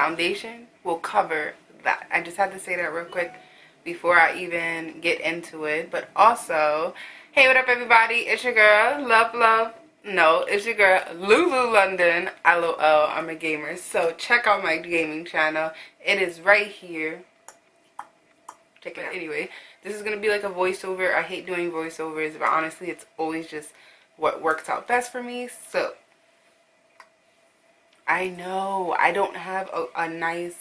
foundation will cover that. I just had to say that real quick before I even get into it. But also, hey, what up everybody? It's your girl, it's your girl, Lulu Londyn, LOL, I'm a gamer. So check out my gaming channel. It is right here. Check it out. Anyway, this is going to be like a voiceover. I hate doing voiceovers, but honestly, it's always just what works out best for me. So, I know I don't have a nice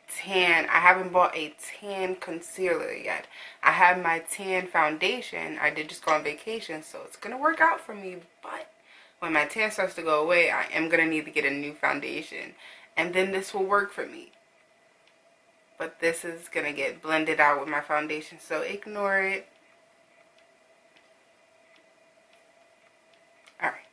tan. I haven't bought a tan concealer yet. I have my tan foundation. I did just go on vacation, so it's gonna work out for me. But when my tan starts to go away, I am gonna need to get a new foundation, and then this will work for me. But this is gonna get blended out with my foundation, so ignore it. All right.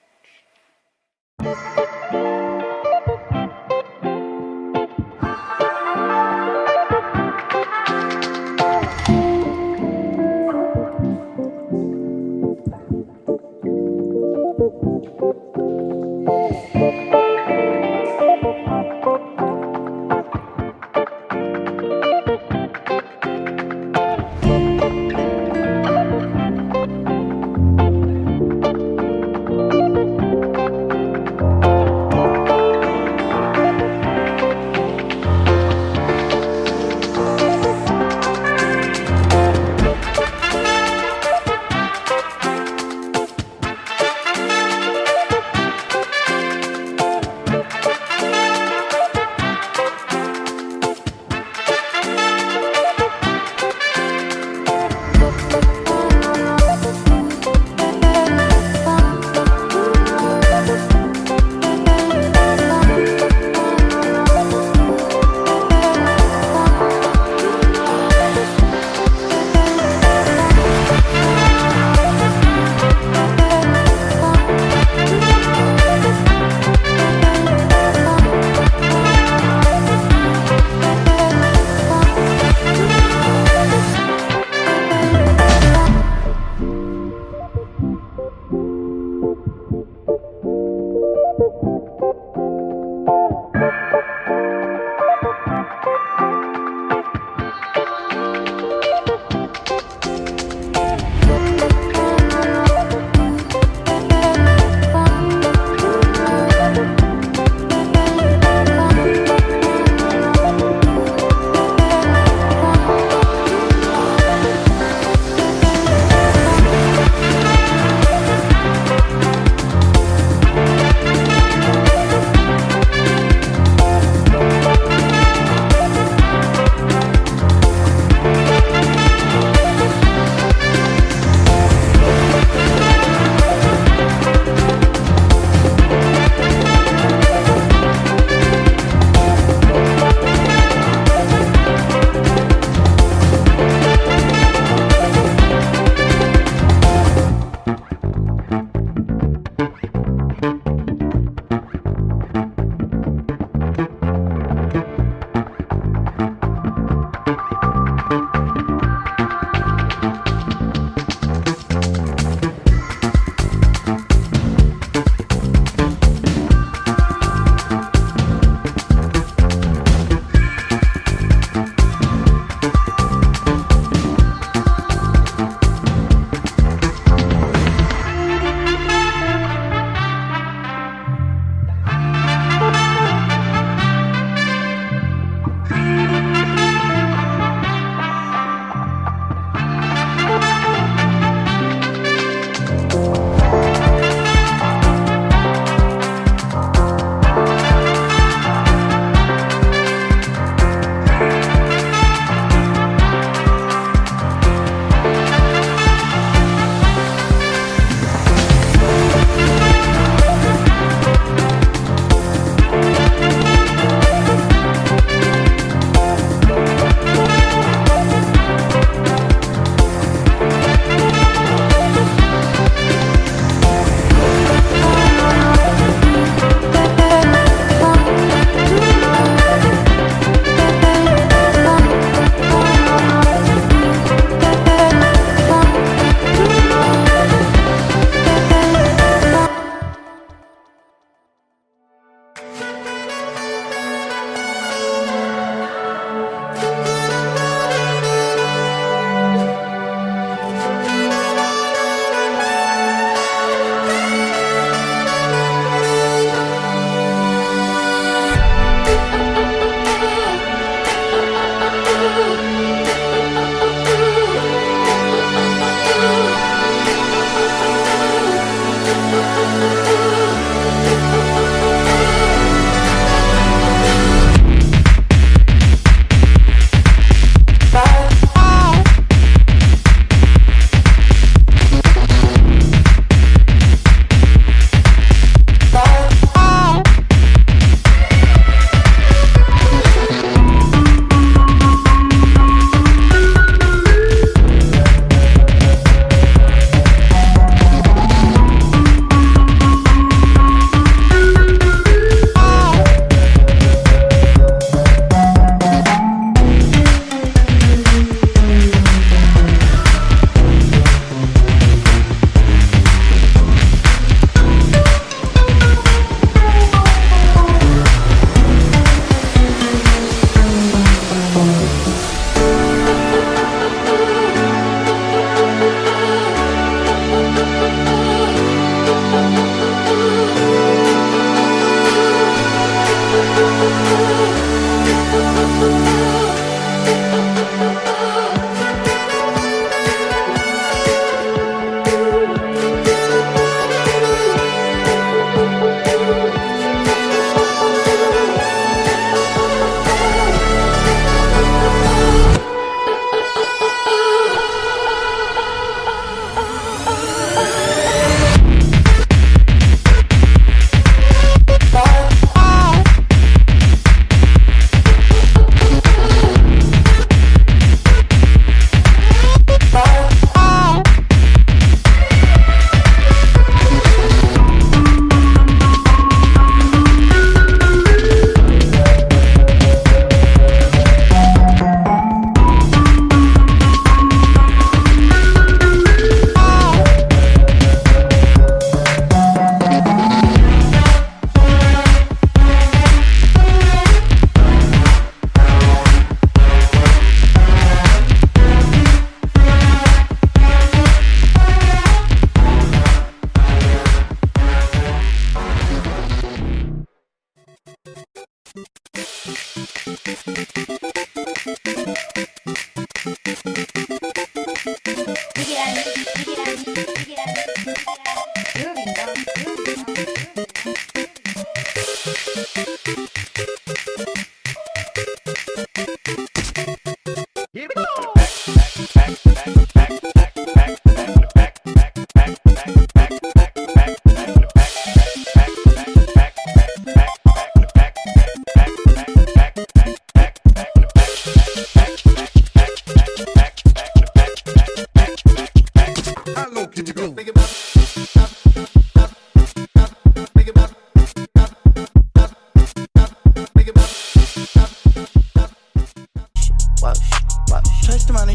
the money,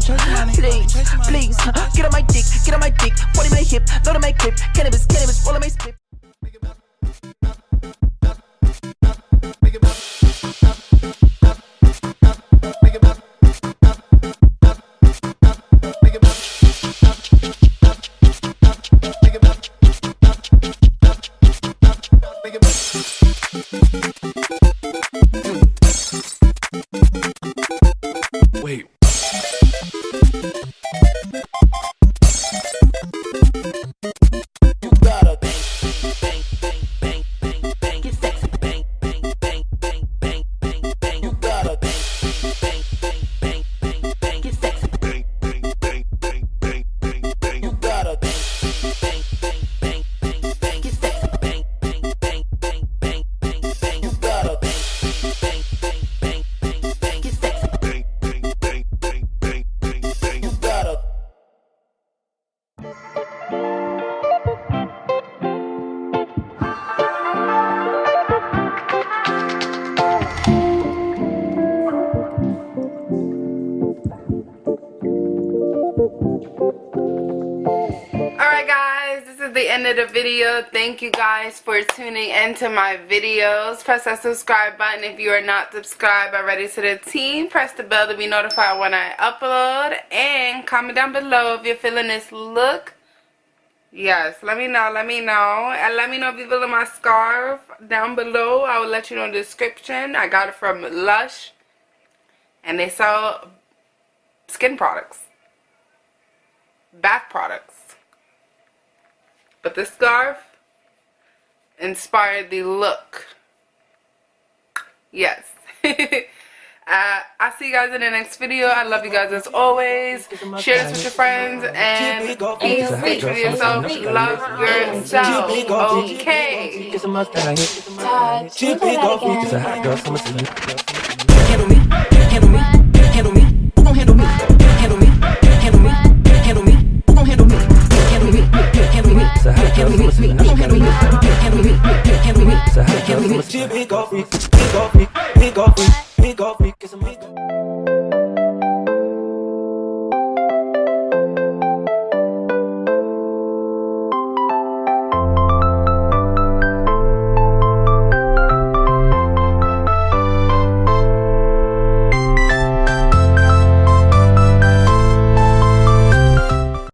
please, get on my dick, what in my hip, load on my clip, cannabis, roll on my split. Wait. You gotta bang, bang, bang, bang, bang, bang, get sexy, bang, bang, bang, bang, bang, bang, bang. You gotta bang, bang, bang, bang, bang, bang, get sexy, bang, bang, bang, bang, bang, bang, bang. You gotta bang, bang, bang, bang, bang, bang, get sexy, bang, bang, bang, bang, bang, bang, bang. You gotta bang, bang, bang, bang, bang, bang, get sexy, bang, bang, bang, bang, bang, bang, bang. You gotta. Alright guys, this is the end of the video. Thank you guys for tuning into my videos. Press that subscribe button if you are not subscribed already to the team. Press the bell to be notified when I upload. And comment down below if you're feeling this look. Yes, let me know. And let me know if you're feeling my scarf down below. I will let you know in the description. I got it from Lush. And they sell skin products. Bath products. But this scarf inspired the look. Yes. I'll see you guys in the next video. I love you guys as always. Share this with your friends and eat sweet for yourself. Love yourself. Okay. Handle me, handle me, handle me. Who gon' handle me? Handle me, handle me, handle me. Who gon' handle me? Handle me, handle me, handle me. Who gon' handle me? Handle me, handle me, handle me. Big off, big off, big off, big off.